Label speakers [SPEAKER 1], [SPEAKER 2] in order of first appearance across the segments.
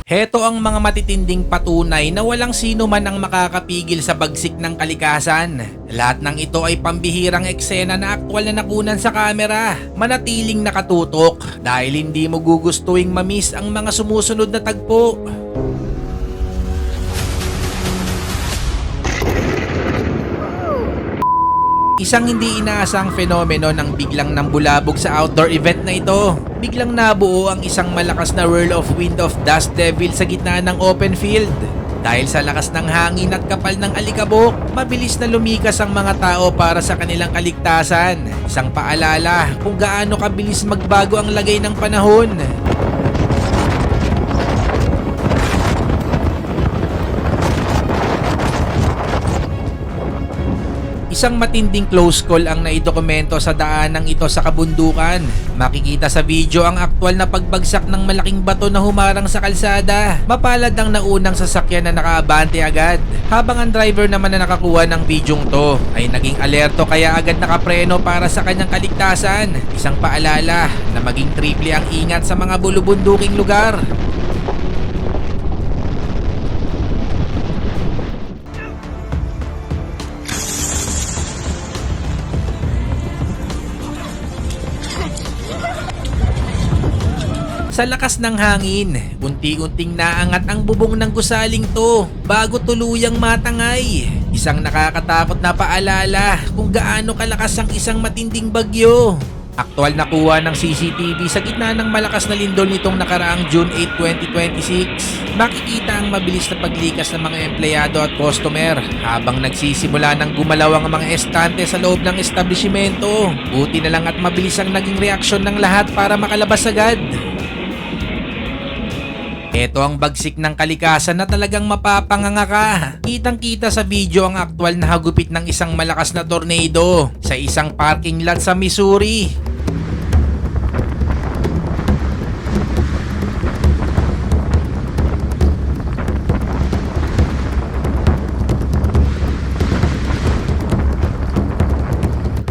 [SPEAKER 1] Heto ang mga matitinding patunay na walang sino man ang makakapigil sa bagsik ng kalikasan. Lahat ng ito ay pambihirang eksena na aktwal na nakunan sa kamera. Manatiling nakatutok dahil hindi mo gugustuhing mamiss ang mga sumusunod na tagpo. Isang hindi inaasang fenomeno ng biglang nambulabog sa outdoor event na ito. Biglang nabuo ang isang malakas na whirl of wind of dust devil sa gitna ng open field. Dahil sa lakas ng hangin at kapal ng alikabok, mabilis na lumikas ang mga tao para sa kanilang kaligtasan. Isang paalala kung gaano kabilis magbago ang lagay ng panahon. Isang matinding close call ang naidokumento sa daanang ito sa kabundukan. Makikita sa video ang aktwal na pagbagsak ng malaking bato na humarang sa kalsada. Mapalad ang naunang sasakyan na nakaabante agad. Habang ang driver naman na nakakuha ng bidyong to ay naging alerto kaya agad nakapreno para sa kanyang kaligtasan. Isang paalala na maging triple ang ingat sa mga bulubunduking lugar. Sa lakas ng hangin, unti-unting naangat ang bubong ng gusaling to bago tuluyang matangay. Isang nakakatakot na paalala kung gaano kalakas ang isang matinding bagyo. Aktwal na kuha ng CCTV sa gitna ng malakas na lindol nitong nakaraang June 8, 2026. Makikita ang mabilis na paglikas ng mga empleyado at customer habang nagsisimula ng gumalaw ang mga estante sa loob ng establishmento. Buti na lang at mabilis ang naging reaksyon ng lahat para makalabas agad. Ito ang bagsik ng kalikasan na talagang mapapanganga ka. Kitang-kita sa video ang aktwal na hagupit ng isang malakas na tornado sa isang parking lot sa Missouri.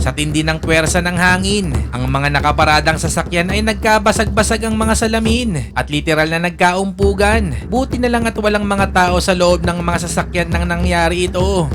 [SPEAKER 1] Sa tindi ng puwersa ng hangin, ang mga nakaparadang sasakyan ay nagkabasag-basag ang mga salamin at literal na nagkaumpugan. Buti na lang at walang mga tao sa loob ng mga sasakyan nang nangyari ito.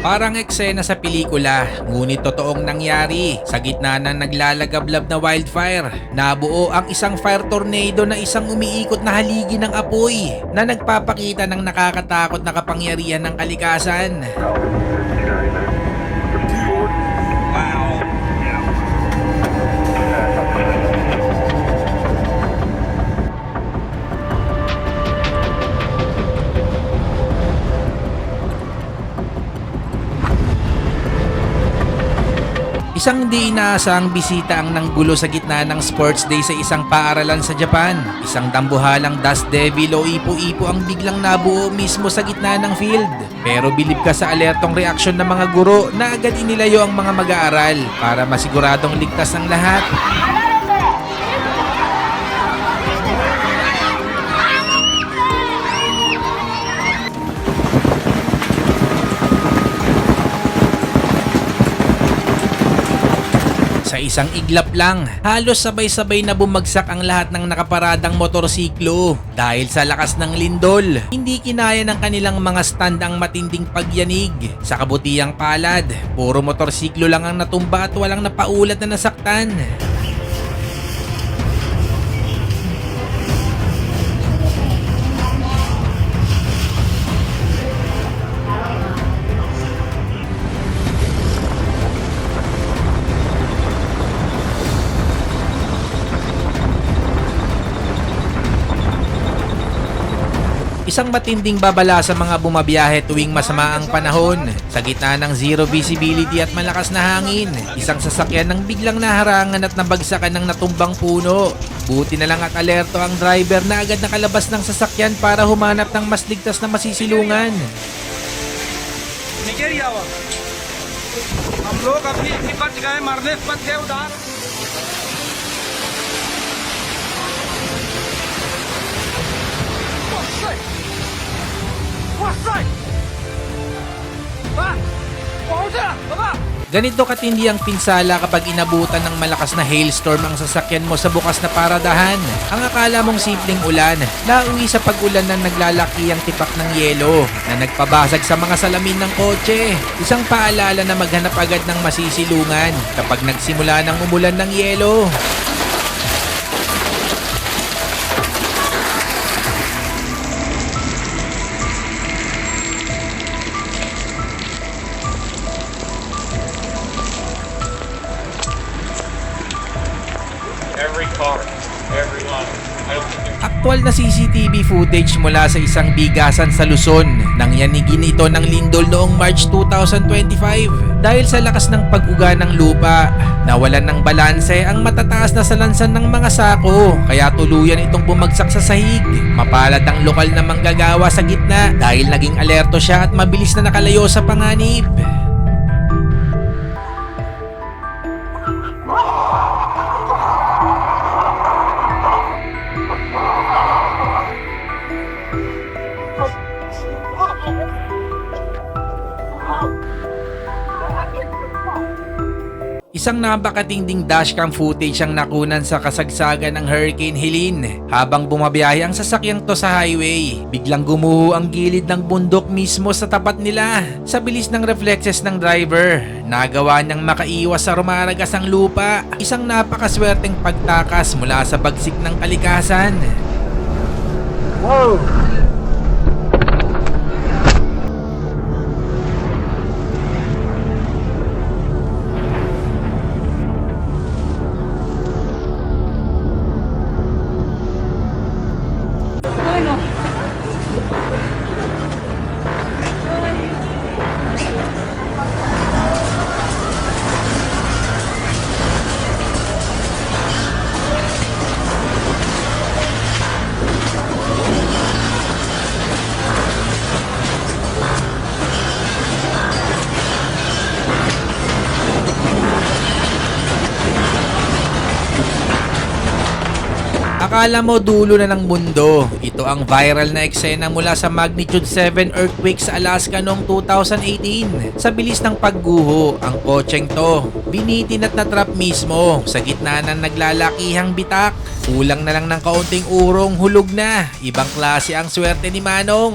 [SPEAKER 1] Parang eksena sa pelikula, ngunit totoong nangyari. Sa gitna ng naglalagablab na wildfire, nabuo ang isang fire tornado na isang umiikot na haligi ng apoy na nagpapakita ng nakakatakot na kapangyarihan ng kalikasan. Isang hindi inaasahang bisita ang nanggulo sa gitna ng sports day sa isang paaralan sa Japan. Isang dambuhalang dust devil o ipo-ipo ang biglang nabuo mismo sa gitna ng field. Pero bilib ka sa alertong reaksyon ng mga guro na agad inilayo ang mga mag-aaral para masiguradong ligtas ang lahat. Sa isang iglap lang, halos sabay-sabay na bumagsak ang lahat ng nakaparadang motorsiklo. Dahil sa lakas ng lindol, hindi kinaya ng kanilang mga stand ang matinding pagyanig. Sa kabutihang palad, puro motorsiklo lang ang natumba at walang napaulat na nasaktan. Isang matinding babala sa mga bumabiyahe tuwing masama ang panahon. Sa gitna ng zero visibility at malakas na hangin, isang sasakyan nang biglang naharangan at nabagsakan ng natumbang puno. Buti na lang at alerto ang driver na agad nakalabas ng sasakyan para humanap ng mas ligtas na masisilungan.
[SPEAKER 2] निकल जाओ हम लोग अभी बच गए मरने से बच गए उधार
[SPEAKER 1] Ganito katindi ang pinsala kapag inabutan ng malakas na hailstorm ang sasakyan mo sa bukas na paradahan. Ang akala mong simpleng ulan, nauwi sa pag-ulan na naglalaki ang tipak ng yelo na nagpabasag sa mga salamin ng kotse. Isang paalala na maghanap agad ng masisilungan kapag nagsimula ng umulan ng yelo.
[SPEAKER 3] Every car, every line. I don't think there's
[SPEAKER 1] Aktual na CCTV footage mula sa isang bigasan sa Luzon. Nangyanigin ito ng lindol noong March 2025. Dahil sa lakas ng pag-uga ng lupa, nawalan ng balanse ang matataas na salansan ng mga sako, kaya tuluyan itong bumagsak sa sahig. Mapalad ang lokal na manggagawa sa gitna dahil naging alerto siya at mabilis na nakalayo sa panganib. Isang napakatinding dashcam footage ang nakunan sa kasagsagan ng Hurricane Helene. Habang bumabiyahe ang sasakyang to sa highway, biglang gumuho ang gilid ng bundok mismo sa tapat nila. Sa bilis ng reflexes ng driver, nagawa niyang makaiwas sa rumaragas ang lupa. Isang napakaswerteng pagtakas mula sa bagsik ng kalikasan.
[SPEAKER 2] Whoa!
[SPEAKER 1] Akala mo dulo na ng mundo. Ito ang viral na eksena mula sa magnitude 7 earthquake sa Alaska noong 2018. Sa bilis ng pagguho, ang kotseng to binitin at natrap mismo sa gitna ng naglalakihang bitak. Kulang na lang ng kaunting urong, hulog na. Ibang klase ang swerte ni Manong.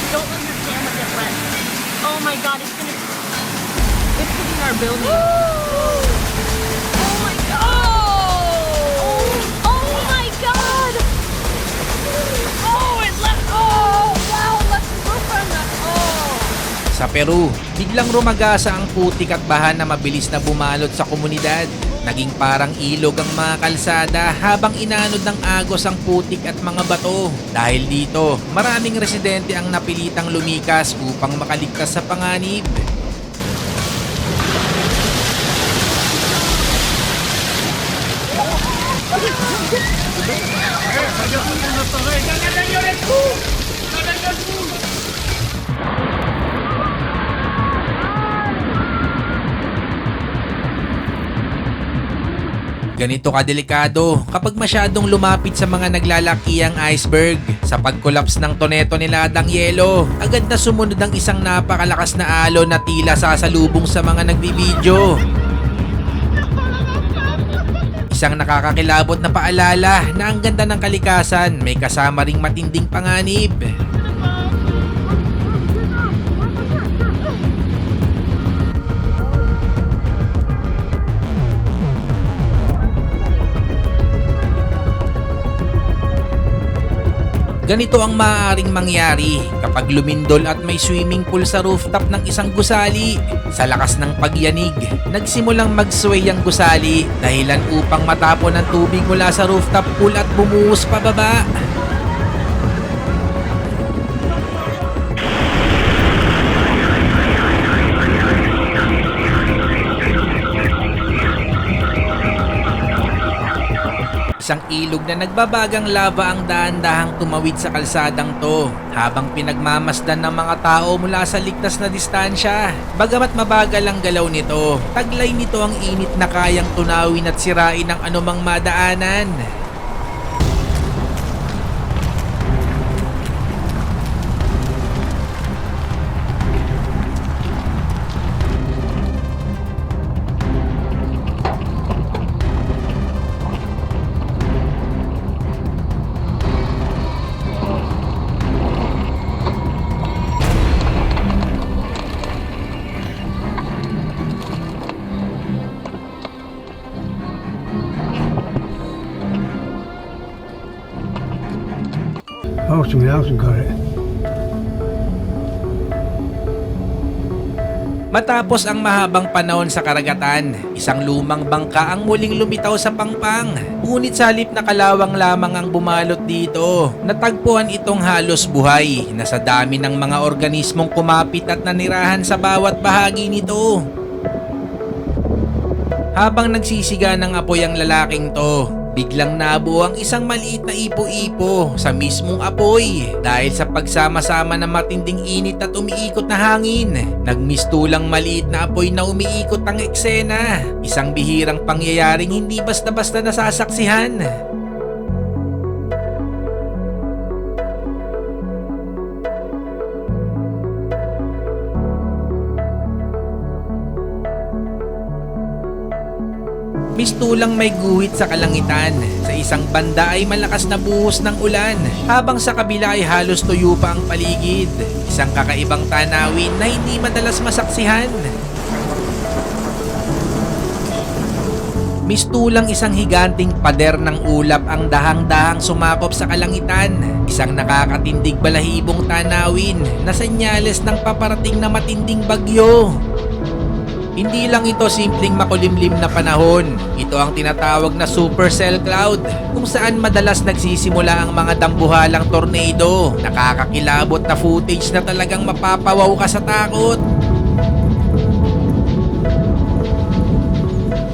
[SPEAKER 4] Don't understand what that was. Oh my god, it's hitting our building. Oh my god! Oh my god! Oh, it left. Oh, wow, left the roof on the. Oh.
[SPEAKER 1] Sa Peru, biglang rumagasa ang putik at baha na mabilis na bumalot sa komunidad. Naging parang ilog ang mga kalsada habang inanod ng agos ang putik at mga bato. Dahil dito, maraming residente ang napilitang lumikas upang makaligtas sa panganib. Ganito kadelikado kapag masyadong lumapit sa mga naglalakihang iceberg. Sa pag-collapse ng toneto niladang yelo, agad na sumunod ang isang napakalakas na alon na tila sasalubong sa mga nagbibideo. Isang nakakakilabot na paalala na ang ganda ng kalikasan may kasama ring matinding panganib. Ganito ang maaaring mangyari kapag lumindol at may swimming pool sa rooftop ng isang gusali. Sa lakas ng pagyanig, nagsimulang mag-sway ang gusali dahilan upang matapon ang tubig mula sa rooftop pool at bumuhos pababa. Isang ilog na nagbabagang lava ang daan-dahang tumawid sa kalsadang to habang pinagmamasdan ng mga tao mula sa ligtas na distansya. Bagamat mabagal ang galaw nito, taglay nito ang init na kayang tunawin at sirain ang anumang madaanan.
[SPEAKER 5] Oh, somebody else got it.
[SPEAKER 1] Matapos ang mahabang panahon sa karagatan, isang lumang bangka ang muling lumitaw sa Pangpang. Ngunit sa halip na kalawang lamang ang bumalot dito, natagpuan itong halos buhay na sa dami ng mga organismong kumapit at nanirahan sa bawat bahagi nito. Habang nagsisiga ng apoy ang lalaking to, biglang nabuo ang isang maliit na ipo-ipo sa mismong apoy dahil sa pagsama-sama ng matinding init at umiikot na hangin. Nagmistulang maliit na apoy na umiikot ang eksena. Isang bihirang pangyayaring hindi basta-basta nasasaksihan. Mistulang may guhit sa kalangitan. Sa isang banda ay malakas na buhos ng ulan, habang sa kabila ay halos tuyo pa ang paligid. Isang kakaibang tanawin na hindi madalas masaksihan. Mistulang isang higanting pader ng ulap ang dahang-dahang sumakop sa kalangitan. Isang nakakatindig balahibong tanawin na senyales ng paparating na matinding bagyo. Hindi lang ito simpleng makulimlim na panahon. Ito ang tinatawag na supercell cloud, kung saan madalas nagsisimula ang mga dambuhalang tornado. Nakakakilabot na footage na talagang mapapawaw ka sa takot.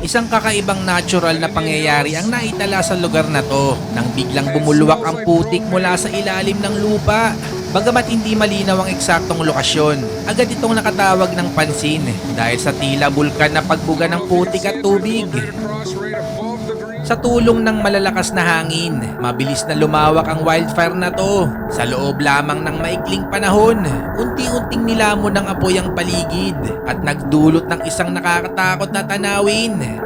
[SPEAKER 1] Isang kakaibang natural na pangyayari ang naitala sa lugar na to nang biglang bumulwak ang putik mula sa ilalim ng lupa. Bagamat hindi malinaw ang eksaktong lokasyon, agad itong nakatawag ng pansin dahil sa tila bulkan na pagbuga ng putik at tubig. Sa tulong ng malalakas na hangin, mabilis na lumawak ang wildfire na to. Sa loob lamang ng maikling panahon, unti-unting nilamon ng apoy ang paligid at nagdulot ng isang nakakatakot na tanawin.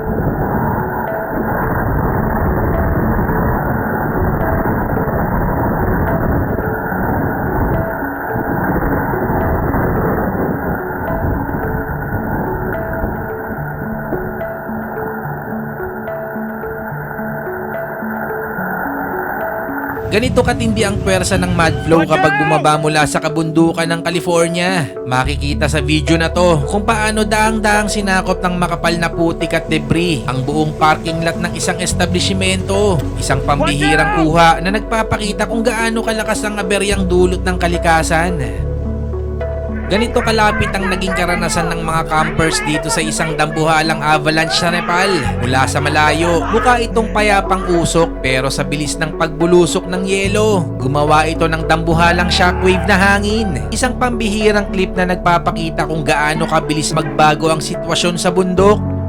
[SPEAKER 1] Ganito katindi ang pwersa ng mud flow kapag bumaba mula sa kabundukan ng California. Makikita sa video na to kung paano daang-daang sinakop ng makapal na putik at debris ang buong parking lot ng isang establishmento. Isang pambihirang kuha na nagpapakita kung gaano kalakas ang aberyang dulot ng kalikasan. Ganito kalapit ang naging karanasan ng mga campers dito sa isang dambuhalang avalanche sa Nepal. Mula sa malayo, mukha itong payapang usok pero sa bilis ng pagbulusok ng yelo, gumawa ito ng dambuhalang shockwave na hangin. Isang pambihirang clip na nagpapakita kung gaano kabilis magbago ang sitwasyon sa bundok.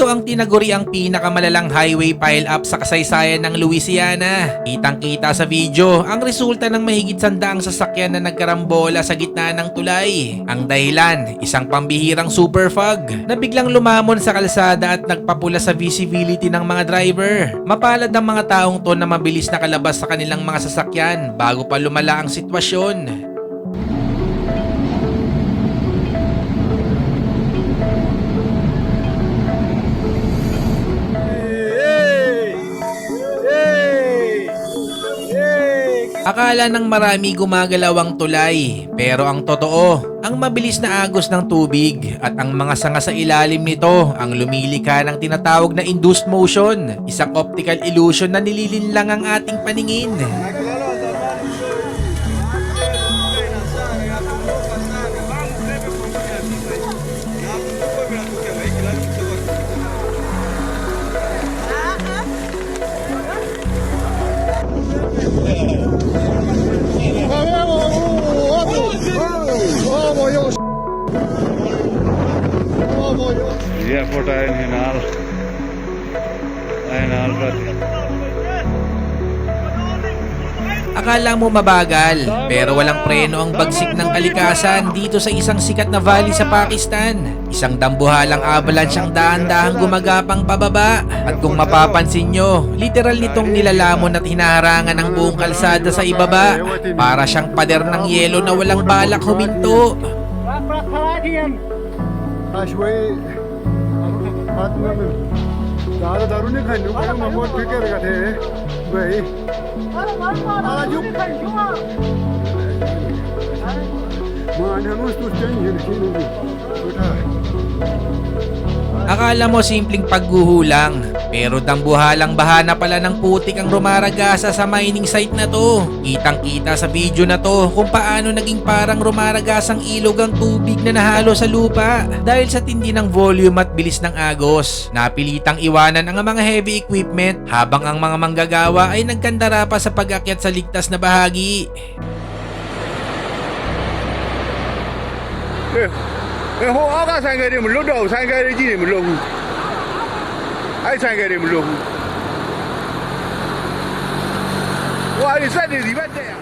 [SPEAKER 1] Ito ang tinaguri ang pinakamalalang highway pile-up sa kasaysayan ng Louisiana. Kitang-kita sa video ang resulta ng mahigit 100 sasakyan na nagkarambola sa gitna ng tulay. Ang dahilan, isang pambihirang super fog na biglang lumamon sa kalsada at nagpapula sa visibility ng mga driver. Mapalad ang mga taong to na mabilis nakalabas sa kanilang mga sasakyan bago pa lumala ang sitwasyon. Akala ng marami gumagalaw ang tulay, pero ang totoo, ang mabilis na agos ng tubig at ang mga sanga sa ilalim nito ang lumilika ng tinatawag na induced motion, isang optical illusion na nililinlang ang ating paningin.
[SPEAKER 6] Yeah, put in all.
[SPEAKER 1] Akala mo mabagal, pero walang preno ang bagsik ng kalikasan dito sa isang sikat na valley sa Pakistan. Isang dambuhalang avalanche ang dahan-dahang gumagapang pababa. At kung mapapansin nyo, literal nitong nilalamon at hinaharangan ang buong kalsada sa ibaba. Para siyang pader ng yelo na walang balak huminto. Akala mo simpleng pagguhulang, pero dambuhalang bahana pala ng putik ang rumaragasa sa mining site na to. Kitang-kita sa video na to kung paano naging parang rumaragasang ilog ang tubig na nahalo sa lupa dahil sa tindi ng volume at bilis ng agos. Napilitang iwanan ang mga heavy equipment habang ang mga manggagawa ay nagkandara pa sa pag-akyat sa ligtas na bahagi.
[SPEAKER 6] Hô áo các sang cái đi một lúc đầu sang cái đi chỉ một lúc ai sang cái đi một lúc qua đi sát đi gì bắt